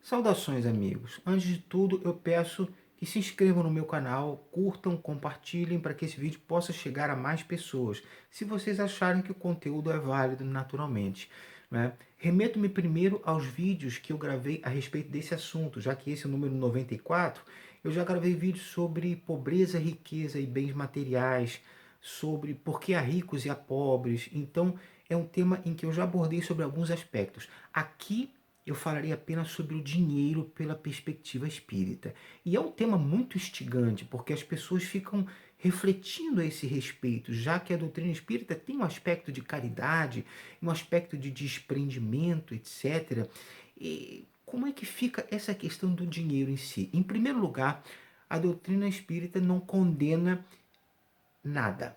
Saudações, amigos! Antes de tudo, eu peço que se inscrevam no meu canal, curtam, compartilhem para que esse vídeo possa chegar a mais pessoas, se vocês acharem que o conteúdo é válido naturalmente, né? Remeto-me primeiro aos vídeos que eu gravei a respeito desse assunto, já que esse é o número 94, eu já gravei vídeos sobre pobreza, riqueza e bens materiais, sobre por que há ricos e há pobres. Então, é um tema em que eu já abordei sobre alguns aspectos. Aqui eu falarei apenas sobre o dinheiro pela perspectiva espírita. E é um tema muito instigante, porque as pessoas ficam refletindo a esse respeito, já que a doutrina espírita tem um aspecto de caridade, um aspecto de desprendimento, etc. E como é que fica essa questão do dinheiro em si? Em primeiro lugar, a doutrina espírita não condena nada,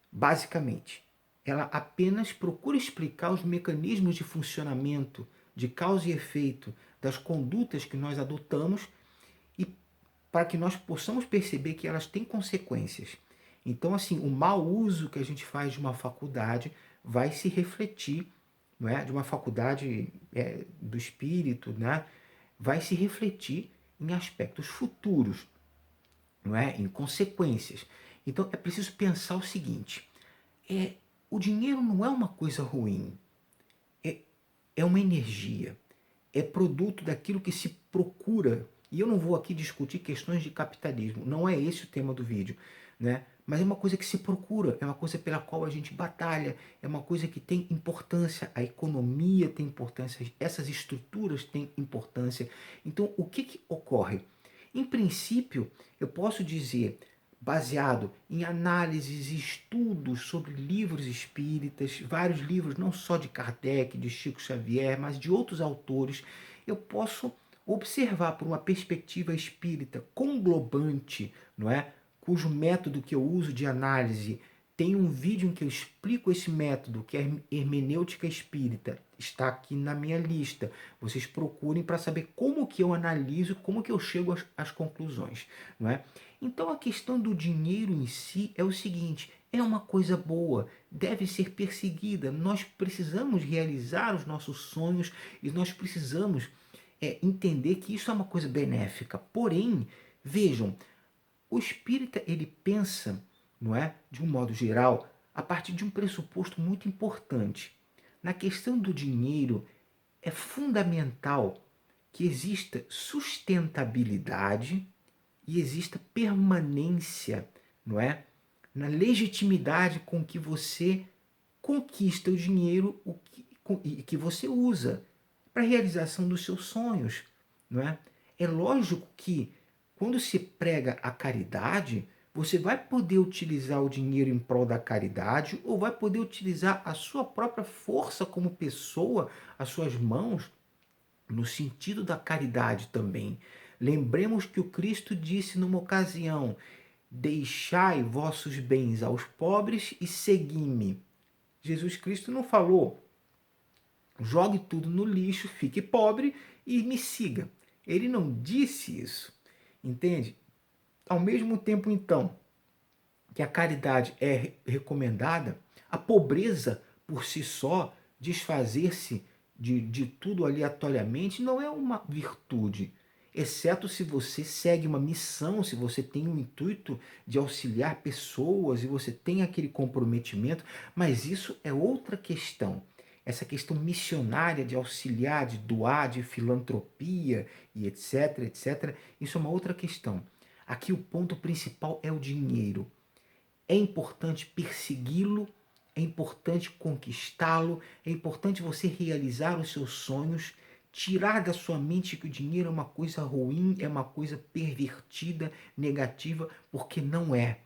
basicamente. Ela apenas procura explicar os mecanismos de funcionamento, de causa e efeito das condutas que nós adotamos e para que nós possamos perceber que elas têm consequências. Então, assim, o mau uso que a gente faz de uma faculdade vai se refletir, não é? De uma faculdade do espírito, né? Vai se refletir em aspectos futuros, não é? Em consequências. Então, é preciso pensar o seguinte: é, o dinheiro não é uma coisa ruim, é, é uma energia, é produto daquilo que se procura. E eu não vou aqui discutir questões de capitalismo, não é esse o tema do vídeo, né? Mas é uma coisa que se procura, é uma coisa pela qual a gente batalha, é uma coisa que tem importância, a economia tem importância, essas estruturas têm importância. Então, o que ocorre? Em princípio, eu posso dizer, baseado em análises e estudos sobre livros espíritas, vários livros, não só de Kardec, de Chico Xavier, mas de outros autores, eu posso observar por uma perspectiva espírita conglobante, não é? Cujo método que eu uso de análise, tem um vídeo em que eu explico esse método, que é hermenêutica espírita, está aqui na minha lista. Vocês procurem para saber como que eu analiso, como que eu chego às conclusões, não é? Então a questão do dinheiro em si é o seguinte: é uma coisa boa, deve ser perseguida. Nós precisamos realizar os nossos sonhos e nós precisamos entender que isso é uma coisa benéfica. Porém, vejam, o espírita ele pensa, não é, de um modo geral, a partir de um pressuposto muito importante. Na questão do dinheiro, é fundamental que exista sustentabilidade e exista permanência, não é? Na legitimidade com que você conquista o dinheiro e que você usa para a realização dos seus sonhos, não é? É lógico que quando se prega a caridade, você vai poder utilizar o dinheiro em prol da caridade ou vai poder utilizar a sua própria força como pessoa, as suas mãos, no sentido da caridade também. Lembremos que o Cristo disse numa ocasião: deixai vossos bens aos pobres e segui-me. Jesus Cristo não falou: jogue tudo no lixo, fique pobre e me siga. Ele não disse isso, entende? Ao mesmo tempo, então, que a caridade é recomendada, a pobreza por si só, desfazer-se de tudo aleatoriamente, não é uma virtude. Exceto se você segue uma missão, se você tem o intuito de auxiliar pessoas e você tem aquele comprometimento, mas isso é outra questão. Essa questão missionária de auxiliar, de doar, de filantropia e etc, etc, isso é uma outra questão. Aqui o ponto principal é o dinheiro. É importante persegui-lo, é importante conquistá-lo, é importante você realizar os seus sonhos, tirar da sua mente que o dinheiro é uma coisa ruim, é uma coisa pervertida, negativa, porque não é.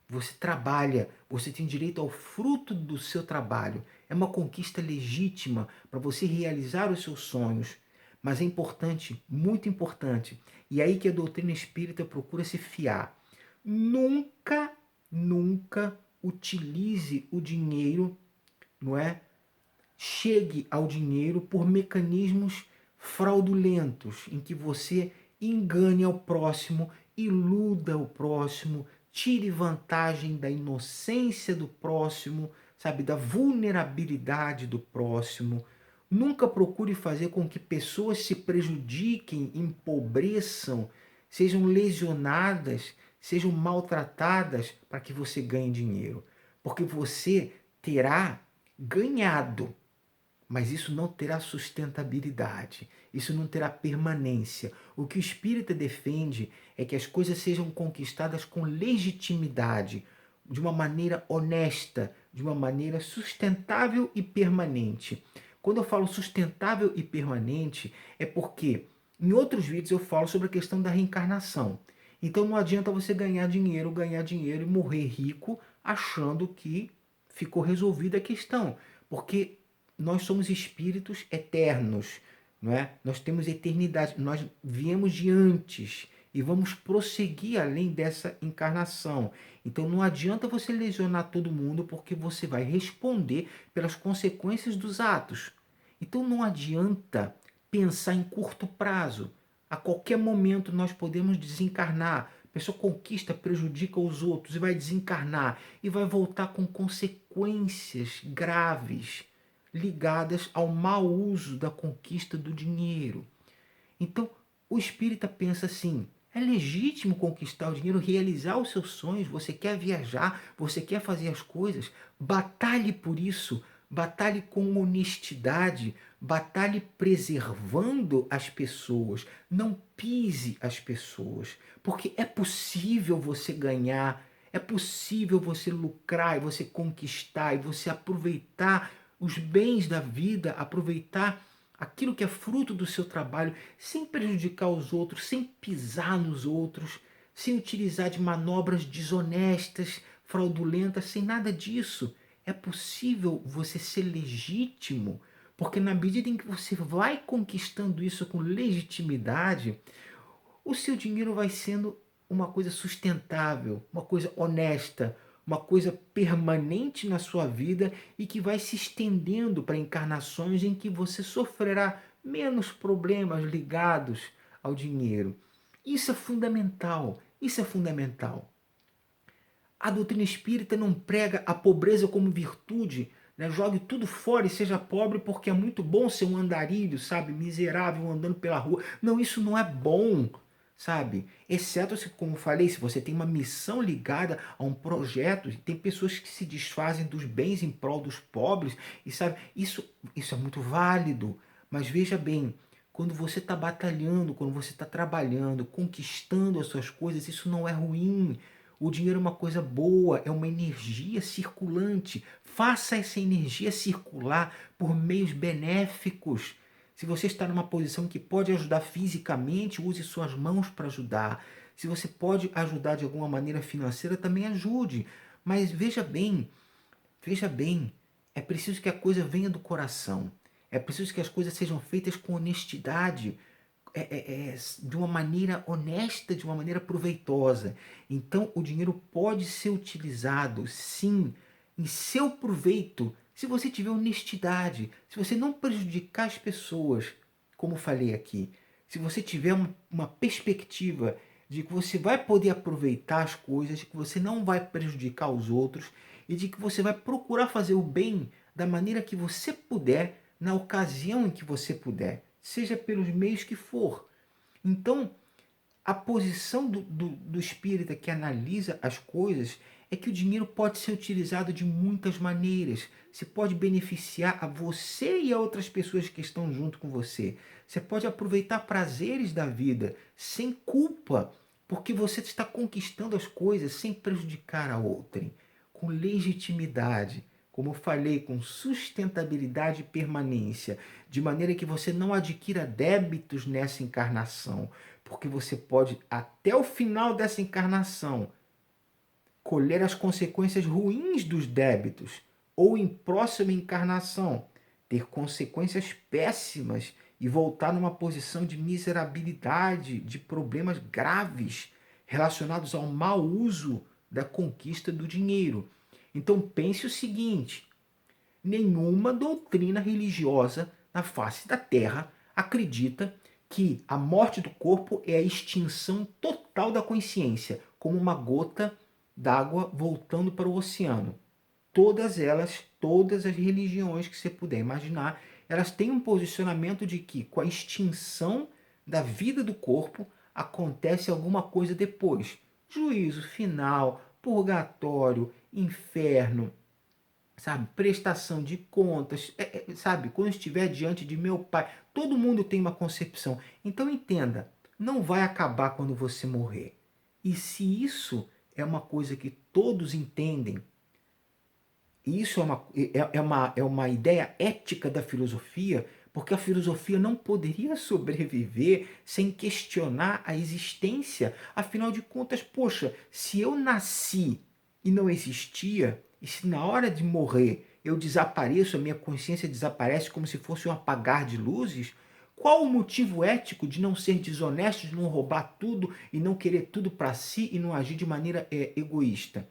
Você trabalha, você tem direito ao fruto do seu trabalho. É uma conquista legítima para você realizar os seus sonhos. Mas é importante, muito importante, e é aí que a doutrina espírita procura se fiar. Nunca, nunca utilize o dinheiro, não é? Chegue ao dinheiro por mecanismos fraudulentos, em que você engane ao próximo, iluda o próximo, tire vantagem da inocência do próximo, sabe, da vulnerabilidade do próximo. Nunca procure fazer com que pessoas se prejudiquem, empobreçam, sejam lesionadas, sejam maltratadas para que você ganhe dinheiro. Porque você terá ganhado, mas isso não terá sustentabilidade, isso não terá permanência. O que o espírita defende é que as coisas sejam conquistadas com legitimidade, de uma maneira honesta, de uma maneira sustentável e permanente. Quando eu falo sustentável e permanente, é porque em outros vídeos eu falo sobre a questão da reencarnação. Então não adianta você ganhar dinheiro e morrer rico achando que ficou resolvida a questão, porque nós somos espíritos eternos, não é? Nós temos eternidade, nós viemos de antes e vamos prosseguir além dessa encarnação. Então não adianta você lesionar todo mundo, porque você vai responder pelas consequências dos atos. Então não adianta pensar em curto prazo. A qualquer momento nós podemos desencarnar. A pessoa conquista, prejudica os outros e vai desencarnar e vai voltar com consequências graves ligadas ao mau uso da conquista do dinheiro. Então, o espírita pensa assim: é legítimo conquistar o dinheiro, realizar os seus sonhos, você quer viajar, você quer fazer as coisas, batalhe por isso, batalhe com honestidade, batalhe preservando as pessoas, não pise as pessoas, porque é possível você ganhar, é possível você lucrar e você conquistar e você aproveitar os bens da vida, aproveitar aquilo que é fruto do seu trabalho, sem prejudicar os outros, sem pisar nos outros, sem utilizar de manobras desonestas, fraudulentas, sem nada disso. É possível você ser legítimo, porque na medida em que você vai conquistando isso com legitimidade, o seu dinheiro vai sendo uma coisa sustentável, uma coisa honesta, uma coisa permanente na sua vida e que vai se estendendo para encarnações em que você sofrerá menos problemas ligados ao dinheiro. Isso é fundamental, isso é fundamental. A doutrina espírita não prega a pobreza como virtude, né? Jogue tudo fora e seja pobre porque é muito bom ser um andarilho, sabe? Miserável andando pela rua. Não, isso não é bom, sabe? Exceto, se, como falei, se você tem uma missão ligada a um projeto, tem pessoas que se desfazem dos bens em prol dos pobres, e sabe, isso é muito válido. Mas veja bem, quando você está batalhando, quando você está trabalhando, conquistando as suas coisas, isso não é ruim. O dinheiro é uma coisa boa, é uma energia circulante. Faça essa energia circular por meios benéficos. Se você está numa posição que pode ajudar fisicamente, use suas mãos para ajudar. Se você pode ajudar de alguma maneira financeira, também ajude. Mas veja bem, é preciso que a coisa venha do coração. É preciso que as coisas sejam feitas com honestidade, de uma maneira honesta, de uma maneira proveitosa. Então, o dinheiro pode ser utilizado, sim, em seu proveito, se você tiver honestidade, se você não prejudicar as pessoas, como falei aqui, se você tiver uma perspectiva de que você vai poder aproveitar as coisas, de que você não vai prejudicar os outros e de que você vai procurar fazer o bem da maneira que você puder, na ocasião em que você puder, seja pelos meios que for. Então, a posição do espírita que analisa as coisas é que o dinheiro pode ser utilizado de muitas maneiras. Você pode beneficiar a você e a outras pessoas que estão junto com você. Você pode aproveitar prazeres da vida sem culpa, porque você está conquistando as coisas sem prejudicar a outrem, com legitimidade, como eu falei, com sustentabilidade e permanência, de maneira que você não adquira débitos nessa encarnação, porque você pode, até o final dessa encarnação, colher as consequências ruins dos débitos, ou em próxima encarnação, ter consequências péssimas e voltar numa posição de miserabilidade, de problemas graves relacionados ao mau uso da conquista do dinheiro. Então pense o seguinte: nenhuma doutrina religiosa na face da Terra acredita que a morte do corpo é a extinção total da consciência, como uma gota d'água voltando para o oceano. Todas elas, todas as religiões que você puder imaginar, elas têm um posicionamento de que com a extinção da vida do corpo acontece alguma coisa depois. Juízo final, purgatório, inferno, sabe? Prestação de contas, sabe? Quando estiver diante de meu pai, todo mundo tem uma concepção. Então entenda, não vai acabar quando você morrer. E se isso é uma coisa que todos entendem, isso é uma ideia ética da filosofia, porque a filosofia não poderia sobreviver sem questionar a existência. Afinal de contas, poxa, se eu nasci e não existia, e se na hora de morrer eu desapareço, a minha consciência desaparece como se fosse um apagar de luzes, qual o motivo ético de não ser desonesto, de não roubar tudo e não querer tudo para si e não agir de maneira egoísta?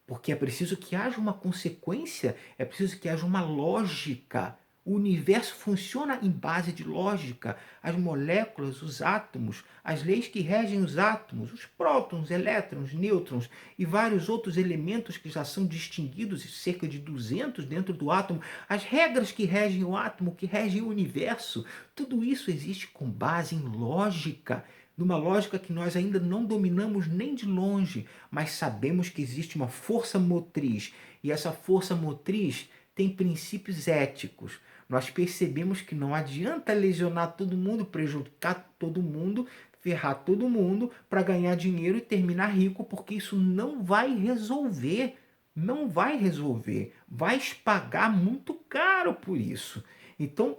Porque é preciso que haja uma consequência, é preciso que haja uma lógica. O universo funciona em base de lógica. As moléculas, os átomos, as leis que regem os átomos, os prótons, elétrons, nêutrons e vários outros elementos que já são distinguidos, cerca de 200 dentro do átomo, as regras que regem o átomo, que regem o universo, tudo isso existe com base em lógica, numa lógica que nós ainda não dominamos nem de longe, mas sabemos que existe uma força motriz, e essa força motriz tem princípios éticos. Nós percebemos que não adianta lesionar todo mundo, prejudicar todo mundo, ferrar todo mundo para ganhar dinheiro e terminar rico, porque isso não vai resolver. Não vai resolver. Vai pagar muito caro por isso. Então,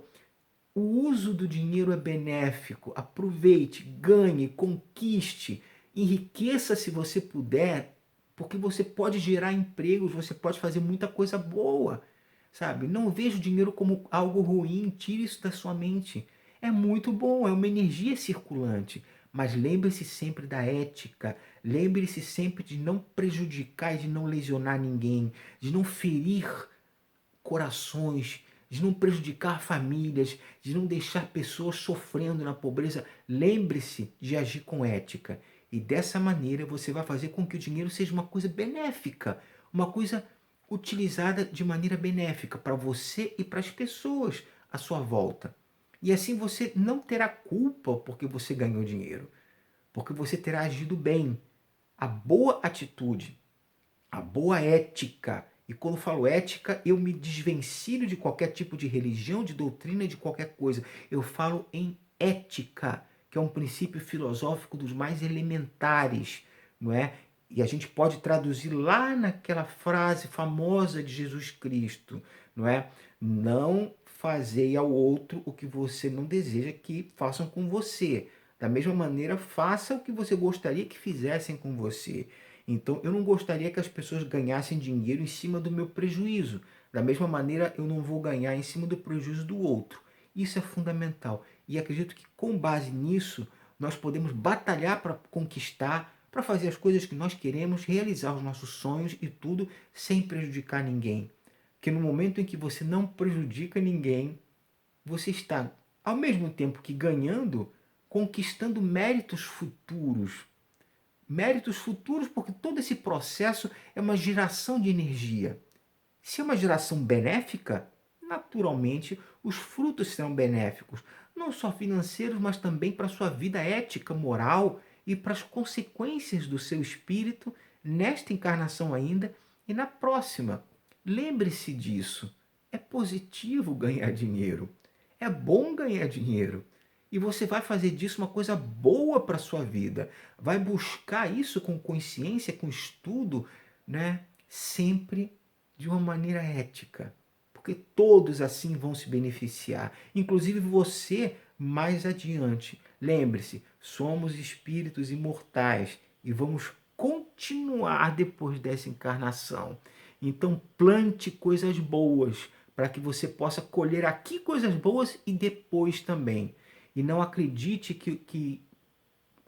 o uso do dinheiro é benéfico. Aproveite, ganhe, conquiste, enriqueça se você puder, porque você pode gerar empregos, você pode fazer muita coisa boa, sabe? Não veja o dinheiro como algo ruim, tire isso da sua mente. É muito bom, é uma energia circulante, mas lembre-se sempre da ética, lembre-se sempre de não prejudicar e de não lesionar ninguém, de não ferir corações, de não prejudicar famílias, de não deixar pessoas sofrendo na pobreza. Lembre-se de agir com ética. E dessa maneira você vai fazer com que o dinheiro seja uma coisa benéfica, uma coisa utilizada de maneira benéfica para você e para as pessoas à sua volta. E assim você não terá culpa porque você ganhou dinheiro, porque você terá agido bem. A boa atitude, a boa ética. E quando falo ética, eu me desvencilho de qualquer tipo de religião, de doutrina, de qualquer coisa. Eu falo em ética, que é um princípio filosófico dos mais elementares, não é? E a gente pode traduzir lá naquela frase famosa de Jesus Cristo, não é? Não fazei ao outro o que você não deseja que façam com você. Da mesma maneira, faça o que você gostaria que fizessem com você. Então, eu não gostaria que as pessoas ganhassem dinheiro em cima do meu prejuízo. Da mesma maneira, eu não vou ganhar em cima do prejuízo do outro. Isso é fundamental. E acredito que, com base nisso, nós podemos batalhar para conquistar, para fazer as coisas que nós queremos, realizar os nossos sonhos e tudo sem prejudicar ninguém. Porque no momento em que você não prejudica ninguém, você está, ao mesmo tempo que ganhando, conquistando méritos futuros. Méritos futuros, porque todo esse processo é uma geração de energia. Se é uma geração benéfica, naturalmente os frutos serão benéficos, não só financeiros, mas também para a sua vida ética, moral e para as consequências do seu espírito nesta encarnação ainda e na próxima. Lembre-se disso. É positivo ganhar dinheiro. É bom ganhar dinheiro. E você vai fazer disso uma coisa boa para a sua vida. Vai buscar isso com consciência, com estudo, né? Sempre de uma maneira ética. Porque todos assim vão se beneficiar. Inclusive você mais adiante. Lembre-se, somos espíritos imortais e vamos continuar depois dessa encarnação. Então plante coisas boas para que você possa colher aqui coisas boas e depois também. E não acredite que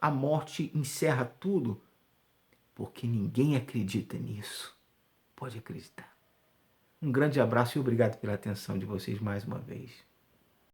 a morte encerra tudo, porque ninguém acredita nisso. Pode acreditar. Um grande abraço e obrigado pela atenção de vocês mais uma vez.